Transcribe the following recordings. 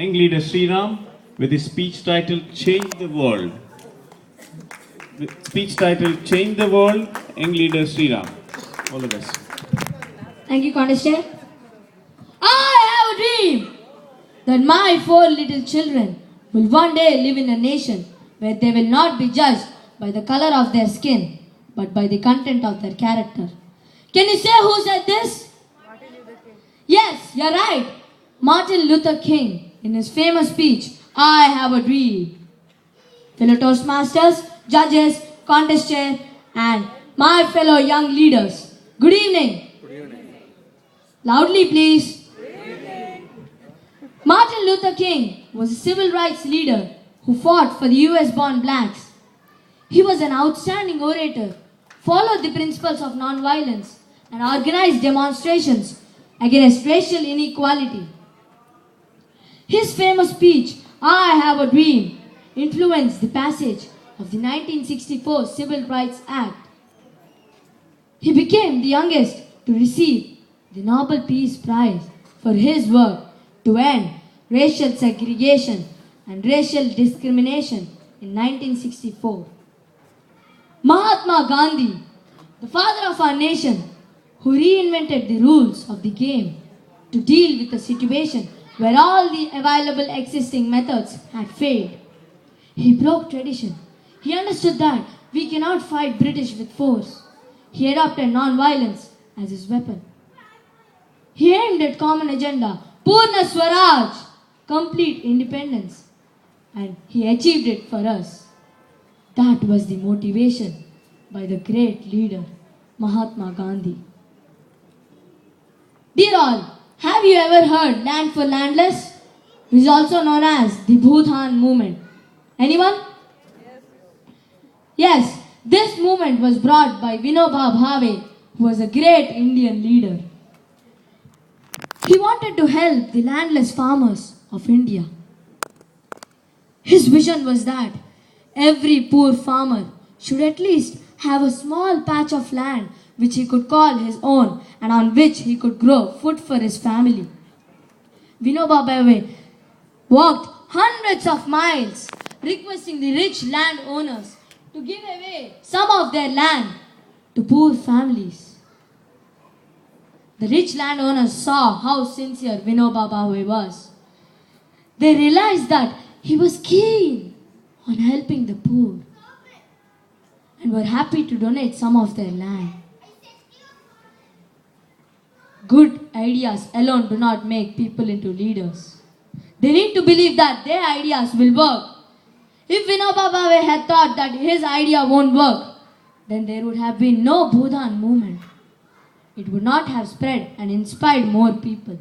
Young leader Sriram with his speech title Change the World. The speech title Change the World, Young leader Sriram. All the best. Thank you, contestant. I have a dream that my four little children will one day live in a nation where they will not be judged by the color of their skin, but by the content of their character. Can you say who said this? Yes, you're right. Martin Luther King, in his famous speech, I have a dream. Fellow Toastmasters, judges, contest chair, and my fellow young leaders, good evening. Loudly, please. Martin Luther King was a civil rights leader who fought for the US-born blacks. He was an outstanding orator, followed the principles of nonviolence, and organized demonstrations against racial inequality. His famous speech, I Have a Dream, influenced the passage of the 1964 Civil Rights Act. He became the youngest to receive the Nobel Peace Prize for his work to end racial segregation and racial discrimination in 1964. Mahatma Gandhi, the father of our nation, who reinvented the rules of the game to deal with a situation where all the available existing methods had failed. He broke tradition. He understood that we cannot fight British with force. He adopted non-violence as his weapon. He aimed at common agenda, Purna Swaraj, complete independence, and he achieved it for us. That was the motivation by the great leader, Mahatma Gandhi. Dear all, have you ever heard Land for Landless? It is also known as the Bhutan movement. Anyone? Yes, this movement was brought by Vinoba Bhave, who was a great Indian leader. He wanted to help the landless farmers of India. His vision was that every poor farmer should at least have a small patch of land which he could call his own and on which he could grow food for his family. Vinoba Bhave walked hundreds of miles requesting the rich landowners to give away some of their land to poor families. The rich landowners saw how sincere Vinoba Bhave was. They realized that he was keen on helping the poor and were happy to donate some of their land. Good ideas alone do not make people into leaders. They need to believe that their ideas will work. If Vinoba Bhave had thought that his idea won't work, then there would have been no Bhutan movement. It would not have spread and inspired more people.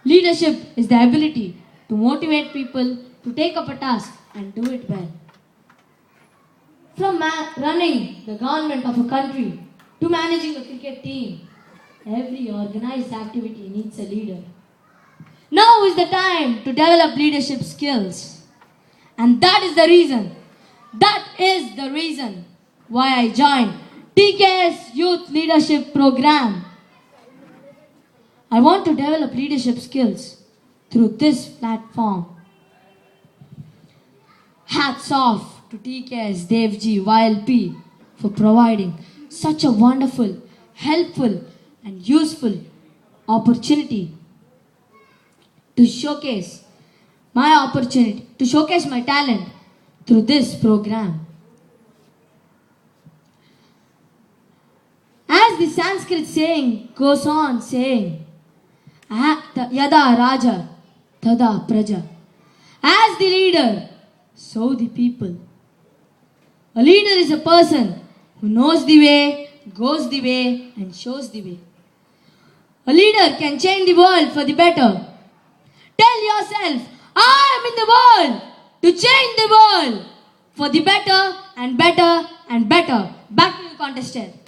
Leadership is the ability to motivate people to take up a task and do it well. From running the government of a country to managing a cricket team, every organized activity needs a leader. Now is the time to develop leadership skills. And that is the reason why I joined TKS Youth Leadership Program. I want to develop leadership skills through this platform. Hats off to TKS Devji YLP for providing such a wonderful, helpful and useful opportunity to showcase my talent through this program. As the Sanskrit saying goes on saying, Yada Raja, Tada Praja. As the leader, so the people. A leader is a person who knows the way, goes the way, and shows the way. A leader can change the world for the better. Tell yourself, I am in the world to change the world for the better and better and better. Back to you, contestant.